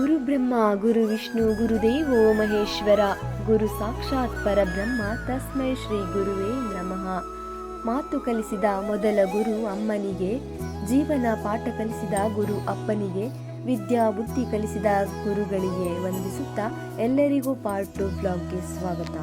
ಗುರು ಬ್ರಹ್ಮ ಗುರು ವಿಷ್ಣು ಗುರುದೇವೋ ಮಹೇಶ್ವರ ಗುರು ಸಾಕ್ಷಾತ್ ಪರಬ್ರಹ್ಮ ತಸ್ಮೈ ಶ್ರೀ ಗುರುವೇ ನಮಃ. ಮಾತು ಕಲಿಸಿದ ಮೊದಲ ಗುರು ಅಮ್ಮನಿಗೆ, ಜೀವನ ಪಾಠ ಕಲಿಸಿದ ಗುರು ಅಪ್ಪನಿಗೆ, ವಿದ್ಯಾ ಬುದ್ಧಿ ಕಲಿಸಿದ ಗುರುಗಳಿಗೆ ವಂದಿಸುತ್ತಾ ಎಲ್ಲರಿಗೂ ಪಾರ್ಟ್ 2 ಬ್ಲಾಗ್ಗೆ ಸ್ವಾಗತ.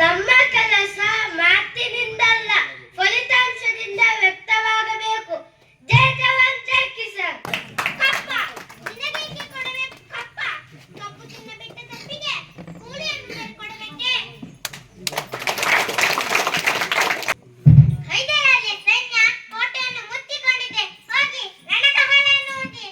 ನಮ್ಮ ಕೆಲಸ ಮಾತಿನಿಂದಲ್ಲ, ಫಲಿತಾಂಶದಿಂದ ವ್ಯಕ್ತವಾಗಬೇಕು. ಜೈ ಜವಾನ್ ಜೈ ಕಿಸಾನ್. ಕಪ್ಪ ನಿನಗೇಕೆ ಕೊಡಬೇಕು? ಕಪ್ಪ ಕಪ್ಪು ತಿನ್ನ ಬಿಟ್ಟ ತಪ್ಪಿಗೆ ಕೂಲಿಯನ್ನು ಕೊಡಬೇಕೆ? ಹೈದರಾಲಿಯ ಸೈನ್ಯ ಕೋಟೆಯನ್ನು ಮುತ್ತಿಕೊಂಡಿದೆ. ಹೋಗಿ ರಣದ ಹೊಣೆಯನ್ನು ಹೋಗಿ.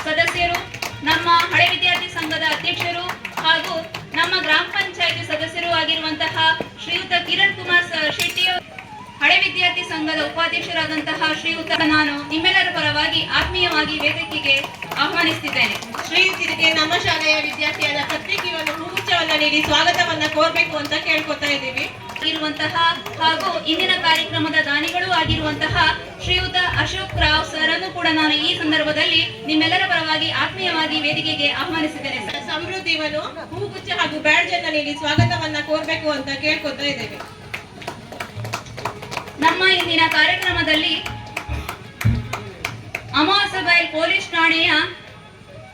ಸದಸ್ಯರು, ನಮ್ಮ ಹಳೆ ವಿದ್ಯಾರ್ಥಿ ಸಂಘದ ಅಧ್ಯಕ್ಷರು ಹಾಗೂ ನಮ್ಮ ಗ್ರಾಮ ಪಂಚಾಯಿತಿ ಸದಸ್ಯರು ಆಗಿರುವಂತಹ ಶ್ರೀಯುತ ಕಿರಣ್ ಕುಮಾರ್ ಶೆಟ್ಟಿ, ಹಳೆ ವಿದ್ಯಾರ್ಥಿ ಸಂಘದ ಉಪಾಧ್ಯಕ್ಷರಾದಂತಹ ಶ್ರೀಯುತ ನಾನು ನಿಮ್ಮೆಲ್ಲರ ಪರವಾಗಿ ಆತ್ಮೀಯವಾಗಿ ವೇದಿಕೆಗೆ ಆಹ್ವಾನಿಸುತ್ತಿದ್ದೇನೆ. ಶ್ರೀಯುತರಿಗೆ ನಮ್ಮ ಶಾಲೆಯ ವಿದ್ಯಾರ್ಥಿಯಾದ ಪತ್ರಿಕೆಯನ್ನು ಹೂಗುಚ್ಛವನ್ನ ನೀಡಿ ಸ್ವಾಗತವನ್ನ ಕೋರಬೇಕು ಅಂತ ಕೇಳ್ಕೊತಾ ಇದ್ದೀವಿ. ಇರುವಂತಹ ಹಾಗೂ ಇಂದಿನ ಕಾರ್ಯಕ್ರಮದ ದಾನಿಗಳು ಆಗಿರುವಂತಹ ಶ್ರೀಯುತ ಅಶೋಕ್ ರಾವ್ ಸರ್ ಅನ್ನು ಕೂಡ ನಾನು ಈ ಸಂದರ್ಭದಲ್ಲಿ ನಿಮ್ಮೆಲ್ಲರ ಪರವಾಗಿ ಆತ್ಮೀಯವಾಗಿ ವೇದಿಕೆಗೆ ಆಹ್ವಾನಿಸಿದ್ದೇನೆ. ಸಮೃದ್ಧಿವನ್ನು ಹೂಗುಚ್ಛ ಹಾಗೂ ಬ್ಯಾಡ್ಜ್ ಅನ್ನ ನೀಡಿ ಸ್ವಾಗತವನ್ನ ಕೋರಬೇಕು ಅಂತ ಕೇಳ್ಕೊತಾ ಇದ್ದೇವೆ. ನಮ್ಮ ಇಂದಿನ ಕಾರ್ಯಕ್ರಮದಲ್ಲಿ ಅಮಾಸಬೈಲ್ ಪೊಲೀಸ್ ಠಾಣೆಯ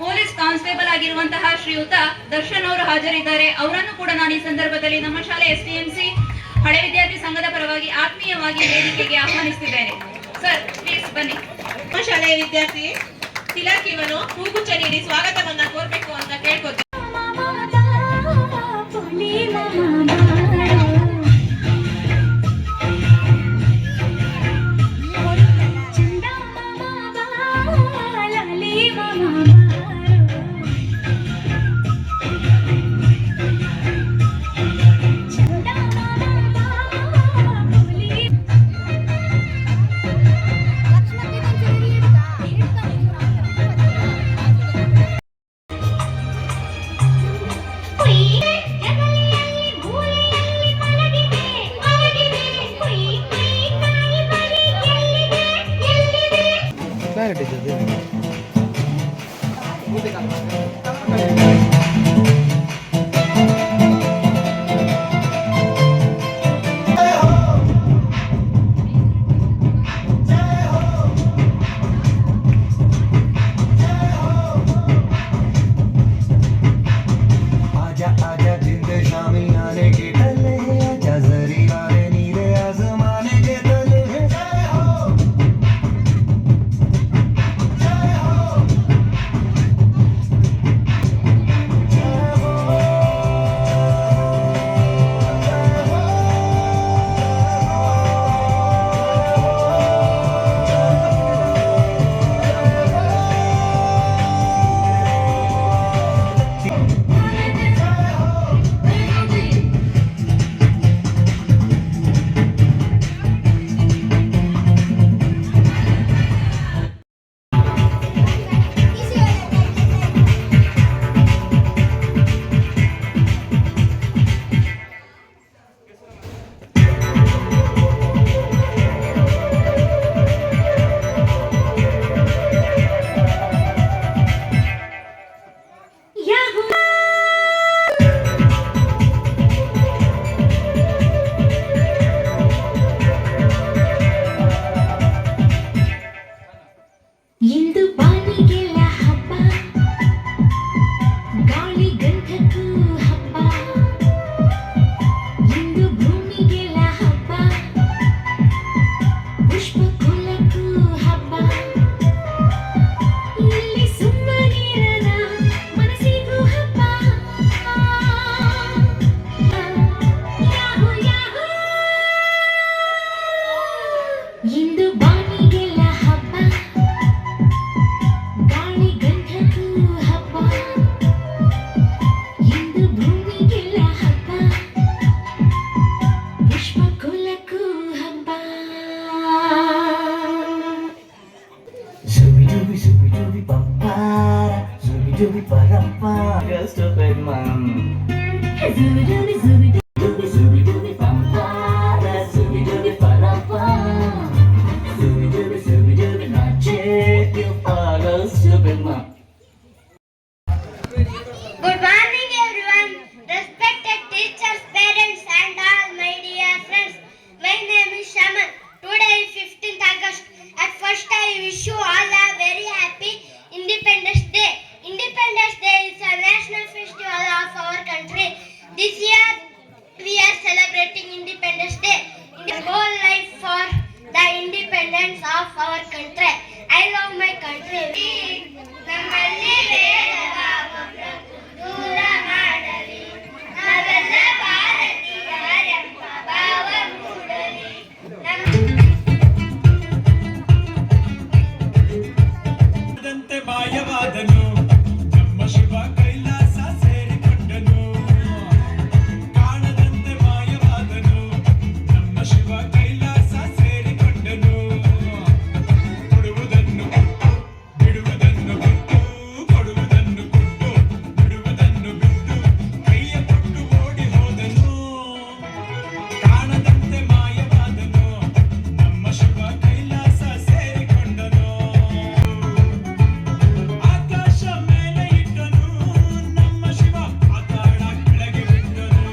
ಪೊಲೀಸ್ ಕಾನ್ಸ್ಟೇಬಲ್ ಆಗಿರುವಂತಹ ಶ್ರೀಯುತ ದರ್ಶನ್ ಅವರು ಹಾಜರಿದ್ದಾರೆ. ಅವರನ್ನು ಕೂಡ ನಾನು ಈ ಸಂದರ್ಭದಲ್ಲಿ ನಮ್ಮ ಶಾಲೆ STMC ಹಳೆ ವಿದ್ಯಾರ್ಥಿ ಸಂಘದ ಪರವಾಗಿ ಆತ್ಮೀಯವಾಗಿ ವೇದಿಕೆಗೆ ಆಹ್ವಾನಿಸುತ್ತಿದ್ದೇನೆ. ಸರ್ ಪ್ಲೀಸ್ ಬನ್ನಿ. ನಮ್ಮ ಶಾಲೆಯ ವಿದ್ಯಾರ್ಥಿ ತಿಲಕ್ ಇವನು ಹೂಗುಚ್ಛ ನೀಡಿ ಸ್ವಾಗತವನ್ನ ಕೋರಬೇಕು ಅಂತ ಕೇಳ್ಕೊತೀವಿ. ಬಾನಿಗೆಲ್ಲ ಹಬ್ಬ, ಗಾಳಿ ಗಂಧಕ್ಕೂ ಹಬ್ಬ, ಇಂದು ಭೂಮಿಗೆಲ್ಲ ಹಬ್ಬ, ಪುಷ್ಪಕುಲಕ್ಕೂ ಹಬ್ಬ. Zubi zubi pampara, zubi parampara, stupid mom. Zubi zubi Zubi pampara, zubi parampara, zubi not check you follow stupid mom. Good morning, everyone. Respected teachers, parents, and all my dear friends. My name is Shaman. Today is 15th August. At first, I wish you all a very happy Independence Day. Independence Day is a national festival of our country. This year, we are celebrating Independence Day. The whole life for the independence of our country. I love my country. ನಮ್ಮಲ್ಲಿ ಭೇದಭಾವವನ್ನು ದೂರ ಮಾಡಲಿ, ನಾವೆಲ್ಲ ಭಾರತೀಯರೆಂಬ ಭಾವ ಮೂಡಲಿ. ದಂತೆ ಮಾಯವಾದನು ನಮ್ಮ ಶಿವ ಕೈಲಾಸ ಸೇರಿಕೊಂಡನು. ಕಾಣದಂತೆ ಮಾಯವಾದನು ನಮ್ಮ ಶಿವ ಕೈಲಾಸ ಸೇರಿಕೊಂಡನು. ಕೊಡುವುದನ್ನು ಕೊಟ್ಟು ಬಿಡುವುದನ್ನು ಬಿಟ್ಟು, ಕೊಡುವುದನ್ನು ಕೊಟ್ಟು ಬಿಡುವುದನ್ನು ಬಿಟ್ಟು, ಕೈಯ ಕೊಟ್ಟು ಓಡಿ ಹೋದನು. ಕಾಣದಂತೆ ಮಾಯವಾದನು ನಮ್ಮ ಶಿವ ಕೈಲಾಸ ಸೇರಿಕೊಂಡನು. ಆಕಾಶ ಮೇಲೆ ಇಟ್ಟನು ನಮ್ಮ ಶಿವ ಪಾತಾಳ ಕೆಳಗೆ ಬಿಟ್ಟನು.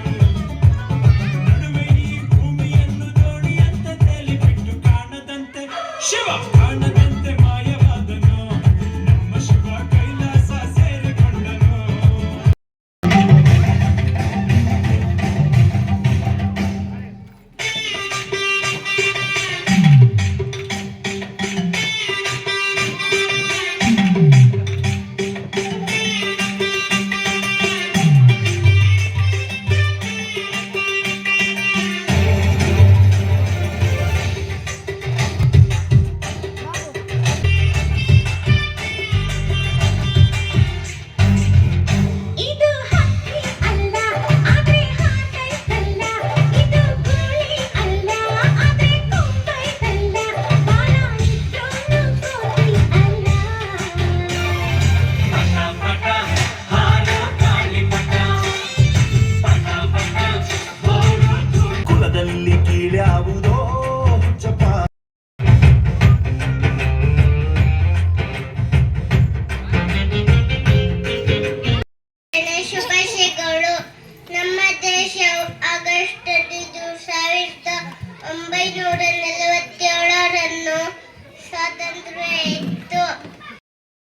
ನಡುವೆ ಈ ಭೂಮಿಯನ್ನು ದೋಣಿಯಂತೆ ತೇಲಿಬಿಟ್ಟು ಕಾಣದಂತೆ ಶಿವ ಕಾಣದಂತೆ ಮಾಯವಾದನು ನಮ್ಮ ಶಿವ ಕೈಲಾಸ ಸೇರಿಕೊಂಡನು. ಇದು ಹಕ್ಕಿ ಅಲ್ಲ ಆದ್ರೆ ಹಾಕೈತಲ್ಲ, ಇದು ಗೂಳಿ ಅಲ್ಲ ಆದ್ರೆ ಕೊಂಬೈತಲ್ಲ, ಬಾಣ ಇಟ್ರೂನು ಕೋತಿ ಅಲ್ಲ. ಪಟ ಪಟ ಹಾರೋ ಗಾಳಿಪಟ, ಪಟ ಪಟ ಓಡುವುದು. ಕುಲದಲ್ಲಿ ಕೀಳ್ಯಾವುದೋ ಹುಚ್ಚಪ್ಪ. ಶುಭಾಶಯಗಳು. ನಮ್ಮ ದೇಶವು ಆಗಸ್ಟ್ 1947 ಸ್ವಾತಂತ್ರ್ಯ ಇತ್ತು.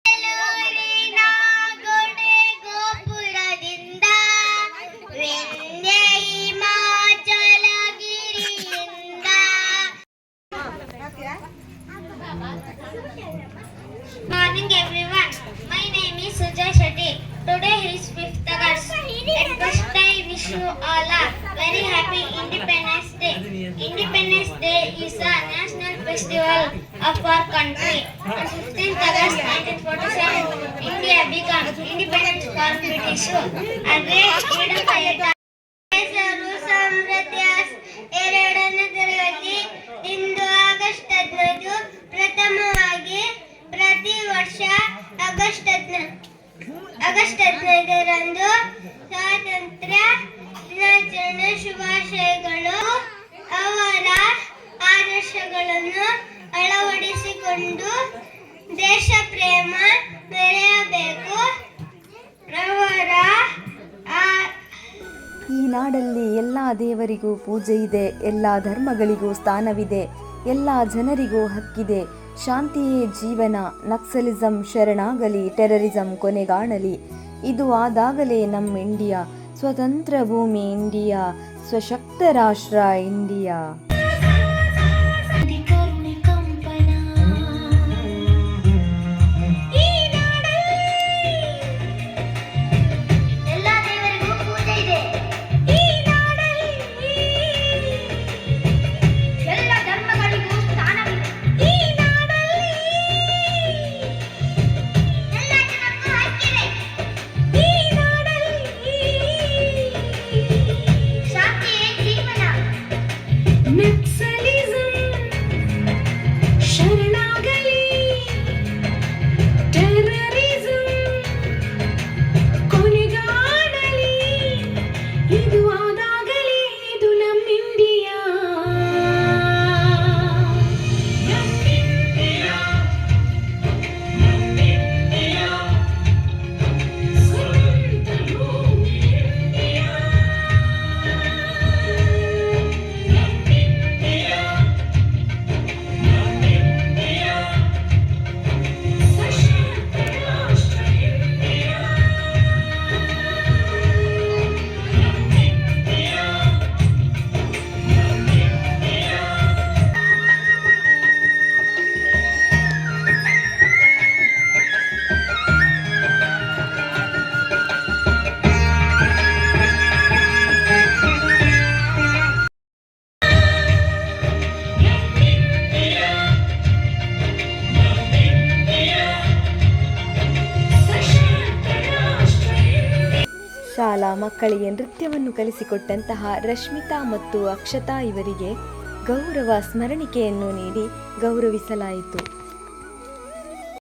ಬೆಳೂರಿನ ಗೋಡೆ ಗೋಪುರದಿಂದ Vindhya ಹಿಮಾಚಲಗಿರಿಯಿಂದ. Morning everyone. My name is Sujay Shetty. Today is 5th August. At first I wish you all a very happy Independence Day. Independence Day is a national festival of our country. On 15th August 1947, India became independent from British rule. A great freedom fighter. ಹೆಸರು ಸಮೃದ್ಧಾಸ್, 2ನೇ ತರಗತಿ. ಇಂದು August 15 ಪ್ರಥಮವಾಗಿ ಪ್ರತಿ ವರ್ಷ August 15ರಂದು ಸ್ವಾತಂತ್ರ್ಯ ದಿನಾಚರಣೆ ಶುಭಾಶಯಗಳು. ಅವರ ಆದರ್ಶಗಳನ್ನು ಅಳವಡಿಸಿಕೊಂಡು ದೇಶ ಪ್ರೇಮ ಮೆರೆಯಬೇಕು. ಅವರ ಈ ನಾಡಲ್ಲಿ ಎಲ್ಲ ದೇವರಿಗೂ ಪೂಜೆ ಇದೆ, ಎಲ್ಲ ಧರ್ಮಗಳಿಗೂ ಸ್ಥಾನವಿದೆ, ಎಲ್ಲ ಜನರಿಗೂ ಹಕ್ಕಿದೆ. ಶಾಂತಿಯೇ ಜೀವನ, ನಕ್ಸಲಿಸಂ ಶರಣಾಗಲಿ, ಟೆರರಿಸಂ ಕೊನೆಗಾಣಲಿ. ಇದು ಆದಾಗಲೇ ನಮ್ಮ ಇಂಡಿಯಾ, ಸ್ವತಂತ್ರ ಭೂಮಿ ಇಂಡಿಯಾ, ಸ್ವಶಕ್ತ ರಾಷ್ಟ್ರ ಇಂಡಿಯಾ. ಕರುಣೆ ಕಂಪನ ಈ ನಾಡಲ್ಲಿ, ಎಲ್ಲ ದೇವರಿಗೂ ಪೂಜೆ ಇದೆ. ಈ ನಾಡಲ್ಲಿ, ಎಲ್ಲ ಧರ್ಮಗಳಿಗೂ ಸ್ಥಾನವಿದೆ. ಈ ಕಾಲ ಮಕ್ಕಳಿಗೆ ನೃತ್ಯವನ್ನು ಕಲಿಸಿಕೊಟ್ಟಂತಹ ರಶ್ಮಿತಾ ಮತ್ತು ಅಕ್ಷತಾ ಇವರಿಗೆ ಗೌರವ ಸ್ಮರಣಿಕೆಯನ್ನು ನೀಡಿ ಗೌರವಿಸಲಾಯಿತು.